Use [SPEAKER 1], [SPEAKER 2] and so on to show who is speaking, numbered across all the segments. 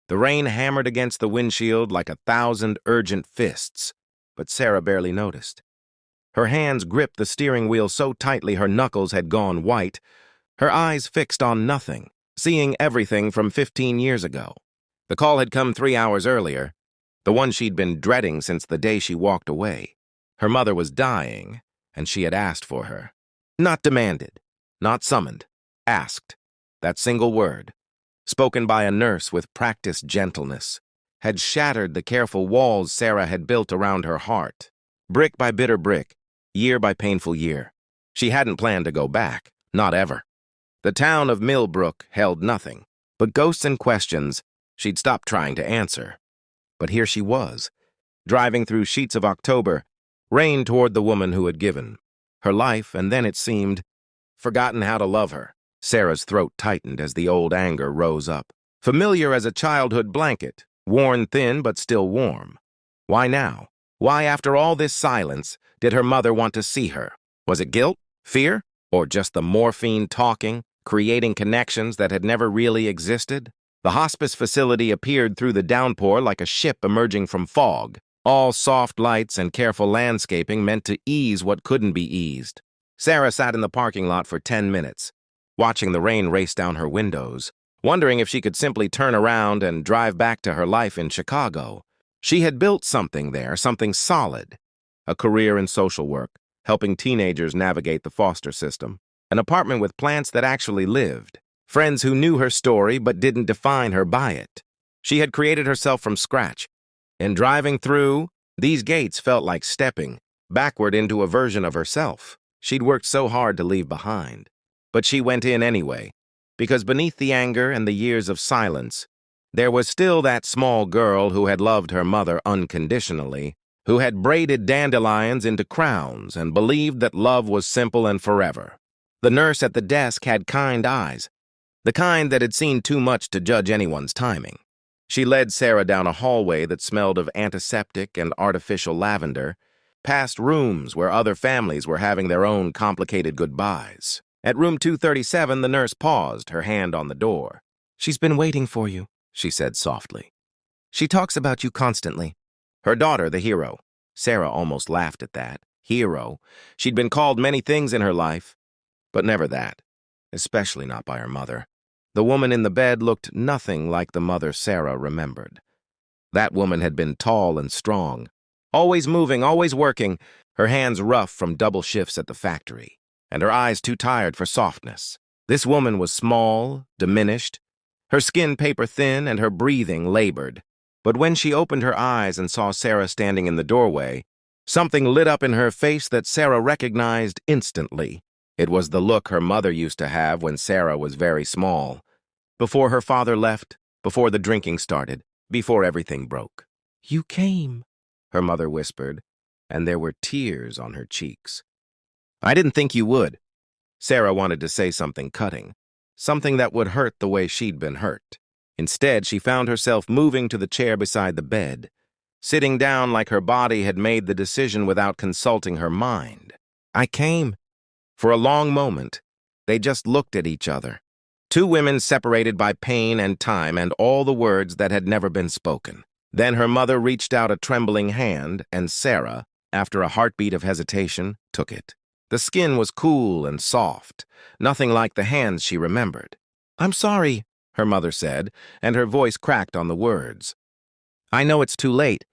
[SPEAKER 1] The rain hammered against the windshield like 1,000 urgent fists, but Sarah barely noticed. Her hands gripped the steering wheel so tightly her knuckles had gone white, her eyes fixed on nothing, seeing everything from 15 years ago. The call had come 3 hours earlier, the one she'd been dreading since the day she walked away. Her mother was dying, and she had asked for her. Not demanded, not summoned, asked. That single word, spoken by a nurse with practiced gentleness, had shattered the careful walls Sarah had built around her heart. Brick by bitter brick, year by painful year. She hadn't planned to go back, not ever. The town of Millbrook held nothing, but ghosts and questions she'd stopped trying to answer. But here she was, driving through sheets of October, rain toward the woman who had given her life, and then, it seemed, forgotten how to love her. Sarah's throat tightened as the old anger rose up. Familiar as a childhood blanket, worn thin but still warm. Why now? Why, after all this silence, did her mother want to see her? Was it guilt? Fear? Or just the morphine talking, creating connections that had never really existed? The hospice facility appeared through the downpour like a ship emerging from fog, all soft lights and careful landscaping meant to ease what couldn't be eased. Sarah sat in the parking lot for 10 minutes, watching the rain race down her windows, wondering if she could simply turn around and drive back to her life in Chicago. She had built something there, something solid. A career in social work, helping teenagers navigate the foster system. An apartment with plants that actually lived. Friends who knew her story but didn't define her by it. She had created herself from scratch. In driving through, these gates felt like stepping backward into a version of herself she'd worked so hard to leave behind. But she went in anyway, because beneath the anger and the years of silence, there was still that small girl who had loved her mother unconditionally, who had braided dandelions into crowns and believed that love was simple and forever. The nurse at the desk had kind eyes, the kind that had seen too much to judge anyone's timing. She led Sarah down a hallway that smelled of antiseptic and artificial lavender, past rooms where other families were having their own complicated goodbyes. At room 237, the nurse paused, her hand on the door. "She's been waiting for you," she said softly. "She talks about you constantly." Her daughter, the hero. Sarah almost laughed at that. Hero. She'd been called many things in her life, but never that, especially not by her mother. The woman in the bed looked nothing like the mother Sarah remembered. That woman had been tall and strong, always moving, always working, her hands rough from double shifts at the factory, and her eyes too tired for softness. This woman was small, diminished, her skin paper-thin and her breathing labored. But when she opened her eyes and saw Sarah standing in the doorway, something lit up in her face that Sarah recognized instantly. It was the look her mother used to have when Sarah was very small, before her father left, before the drinking started, before everything broke. "You came," her mother whispered, and there were tears on her cheeks. "I didn't think you would." Sarah wanted to say something cutting, something that would hurt the way she'd been hurt. Instead, she found herself moving to the chair beside the bed, sitting down like her body had made the decision without consulting her mind. "I came." For a long moment, they just looked at each other. Two women separated by pain and time and all the words that had never been spoken. Then her mother reached out a trembling hand, and Sarah, after a heartbeat of hesitation, took it. The skin was cool and soft, nothing like the hands she remembered. "I'm sorry," her mother said, and her voice cracked on the words. "I know it's too late,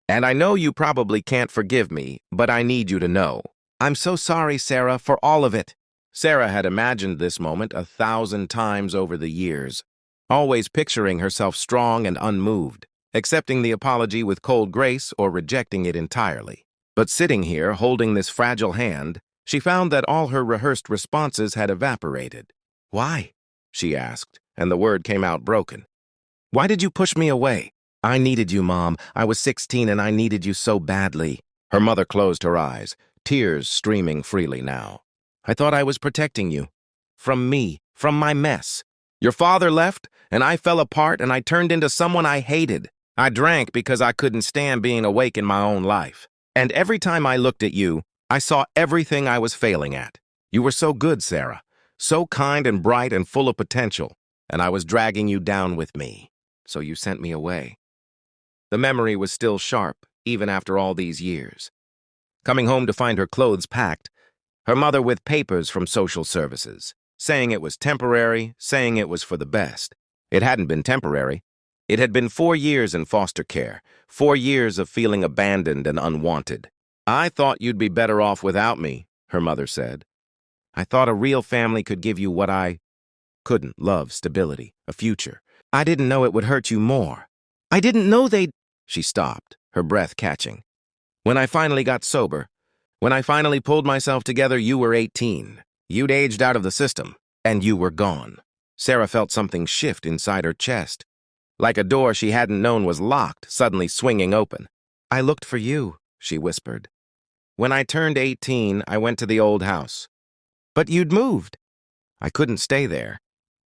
[SPEAKER 1] and I know you probably can't forgive me, but I need you to know. I'm so sorry, Sarah, for all of it." Sarah had imagined this moment 1,000 times over the years, always picturing herself strong and unmoved, accepting the apology with cold grace or rejecting it entirely. But sitting here, holding this fragile hand, she found that all her rehearsed responses had evaporated. "Why?" she asked, and the word came out broken. "Why did you push me away?" "I needed you, Mom. I was 16 and I needed you so badly." Her mother closed her eyes, tears streaming freely now. "I thought I was protecting you. From me, from my mess. Your father left, and I fell apart, and I turned into someone I hated. I drank because I couldn't stand being awake in my own life. And every time I looked at you, I saw everything I was failing at. You were so good, Sarah, so kind and bright and full of potential, and I was dragging you down with me." So you sent me away. The memory was still sharp, even after all these years. Coming home to find her clothes packed, her mother with papers from social services, saying it was temporary, saying it was for the best. It hadn't been temporary. It had been 4 years in foster care, 4 years of feeling abandoned and unwanted. I thought you'd be better off without me, her mother said. I thought a real family could give you what I couldn't: love, stability, a future. I didn't know it would hurt you more. I didn't know they'd... She stopped, her breath catching. When I finally got sober, when I finally pulled myself together, you were 18. You'd aged out of the system, and you were gone. Sarah felt something shift inside her chest, like a door she hadn't known was locked, suddenly swinging open. I looked for you, she whispered. When I turned 18, I went to the old house. But you'd moved. I couldn't stay there.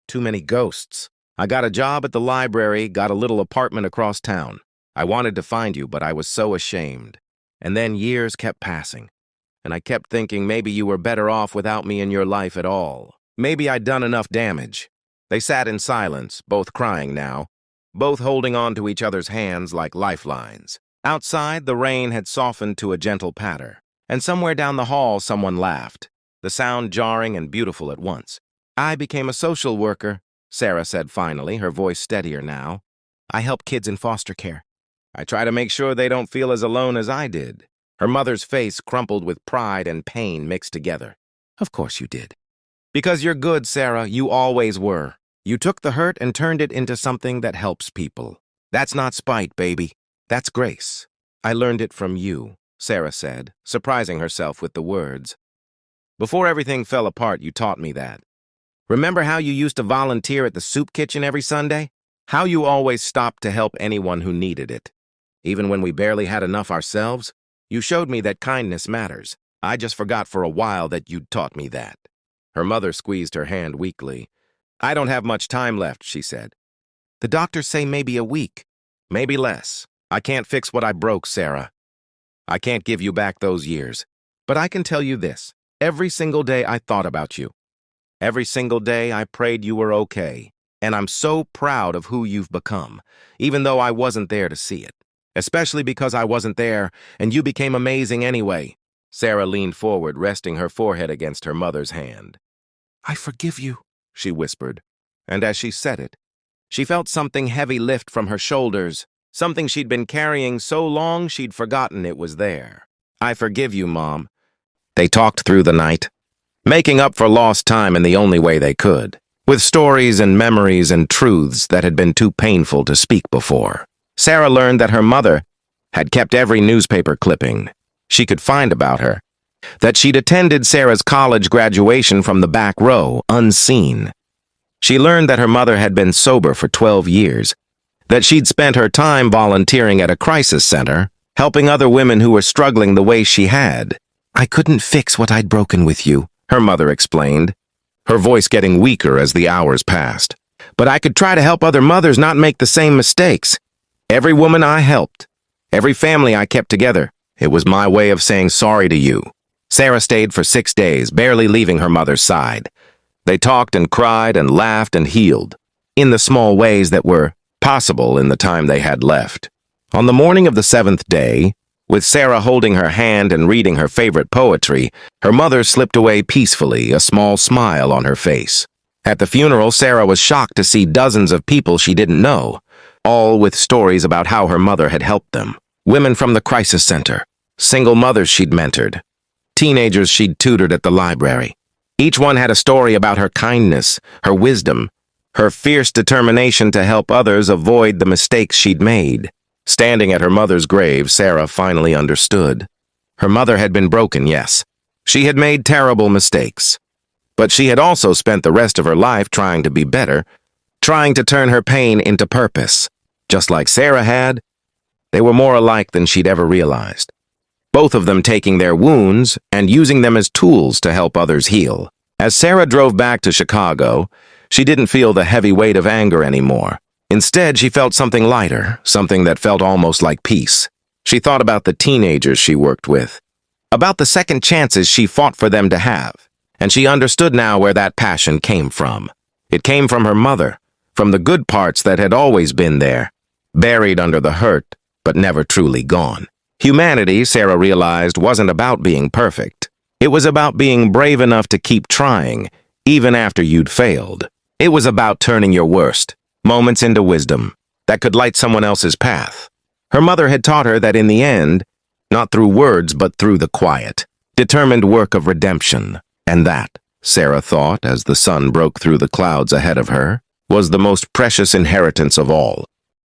[SPEAKER 1] Too many ghosts. I got a job at the library, got a little apartment across town. I wanted to find you, but I was so ashamed. And then years kept passing, and I kept thinking maybe you were better off without me in your life at all. Maybe I'd done enough damage. They sat in silence, both crying now, both holding on to each other's hands like lifelines. Outside, the rain had softened to a gentle patter, and somewhere down the hall someone laughed, the sound jarring and beautiful at once. I became a social worker, Sarah said finally, her voice steadier now. I help kids in foster care. I try to make sure they don't feel as alone as I did. Her mother's face crumpled with pride and pain mixed together. Of course you did. Because you're good, Sarah, you always were. You took the hurt and turned it into something that helps people. That's not spite, baby. That's grace. I learned it from you, Sarah said, surprising herself with the words. Before everything fell apart, you taught me that. Remember how you used to volunteer at the soup kitchen every Sunday? How you always stopped to help anyone who needed it? Even when we barely had enough ourselves, you showed me that kindness matters. I just forgot for a while that you'd taught me that. Her mother squeezed her hand weakly. I don't have much time left, she said. The doctors say maybe a week, maybe less. I can't fix what I broke, Sarah. I can't give you back those years. But I can tell you this. Every single day I thought about you. Every single day I prayed you were okay. And I'm so proud of who you've become, even though I wasn't there to see it. Especially because I wasn't there, and you became amazing anyway. Sarah leaned forward, resting her forehead against her mother's hand. I forgive you, she whispered. And as she said it, she felt something heavy lift from her shoulders, something she'd been carrying so long she'd forgotten it was there. I forgive you, Mom. They talked through the night, making up for lost time in the only way they could, with stories and memories and truths that had been too painful to speak before. Sarah learned that her mother had kept every newspaper clipping she could find about her, that she'd attended Sarah's college graduation from the back row, unseen. She learned that her mother had been sober for 12 years, that she'd spent her time volunteering at a crisis center, helping other women who were struggling the way she had. I couldn't fix what I'd broken with you, her mother explained, her voice getting weaker as the hours passed. But I could try to help other mothers not make the same mistakes. Every woman I helped, every family I kept together, it was my way of saying sorry to you. Sarah stayed for 6 days, barely leaving her mother's side. They talked and cried and laughed and healed, in the small ways that were possible in the time they had left. On the morning of the 7th day, with Sarah holding her hand and reading her favorite poetry, her mother slipped away peacefully, a small smile on her face. At the funeral, Sarah was shocked to see dozens of people she didn't know, all with stories about how her mother had helped them. Women from the crisis center, single mothers she'd mentored, teenagers she'd tutored at the library. Each one had a story about her kindness, her wisdom, her fierce determination to help others avoid the mistakes she'd made. Standing at her mother's grave, Sarah finally understood. Her mother had been broken, yes. She had made terrible mistakes. But she had also spent the rest of her life trying to be better, trying to turn her pain into purpose. Just like Sarah had, they were more alike than she'd ever realized. Both of them taking their wounds and using them as tools to help others heal. As Sarah drove back to Chicago, she didn't feel the heavy weight of anger anymore. Instead, she felt something lighter, something that felt almost like peace. She thought about the teenagers she worked with, about the second chances she fought for them to have, and she understood now where that passion came from. It came from her mother, from the good parts that had always been there, buried under the hurt, but never truly gone. Humanity, Sarah realized, wasn't about being perfect. It was about being brave enough to keep trying, even after you'd failed. It was about turning your worst moments into wisdom that could light someone else's path. Her mother had taught her that in the end, not through words but through the quiet, determined work of redemption. And that, Sarah thought as the sun broke through the clouds ahead of her, was the most precious inheritance of all.